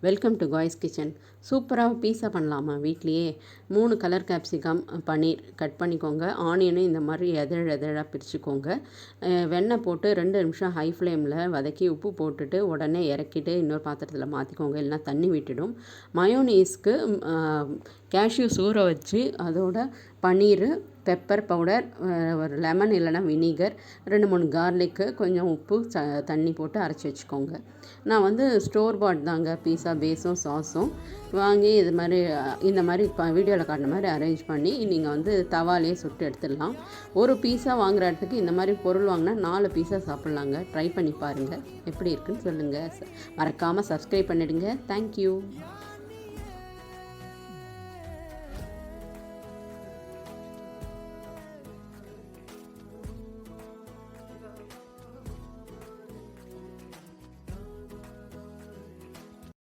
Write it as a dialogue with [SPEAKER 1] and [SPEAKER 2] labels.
[SPEAKER 1] Welcome to guys kitchen. சூப்பராக பீஸா பண்ணலாமா வீட்லேயே? 3 கலர் கேப்சிகம் பன்னீர் கட் பண்ணிக்கோங்க. ஆனியனும் இந்த மாதிரி எதழாக பிரிச்சுக்கோங்க. வெண்ணெய் போட்டு 2 நிமிஷம் ஹை ஃப்ளேமில் வதக்கி உப்பு போட்டுட்டு உடனே இறக்கிட்டு இன்னொரு பாத்திரத்தில் மாற்றிக்கோங்க, இல்லைனா தண்ணி விட்டுடும். மயோனீஸ்க்கு கேஷ்யூஸ் ஊற வச்சு அதோட பன்னீர், பெப்பர் பவுடர், ஒரு லெமன் இல்லைனா வினிகர், 2-3 கார்லிக்கு, கொஞ்சம் உப்பு, தண்ணி போட்டு அரைச்சி வச்சுக்கோங்க. நான் ஸ்டோர் பாட் தாங்க பீஸா பேஸும் சாஸும் வாங்கி இந்த மாதிரி வீடியோவில் காட்டின மாதிரி அரேஞ்ச் பண்ணி நீங்கள் தவாலே சுட்டு எடுத்துடலாம். ஒரு பீஸா வாங்குகிற இடத்துக்கு இந்த மாதிரி பொருள் வாங்கினா 4 பீஸா சாப்பிட்லாங்க. ட்ரை பண்ணி பாருங்கள், எப்படி இருக்குன்னு சொல்லுங்கள். மறக்காமல் சப்ஸ்கிரைப் பண்ணிவிடுங்க. தேங்க்யூ.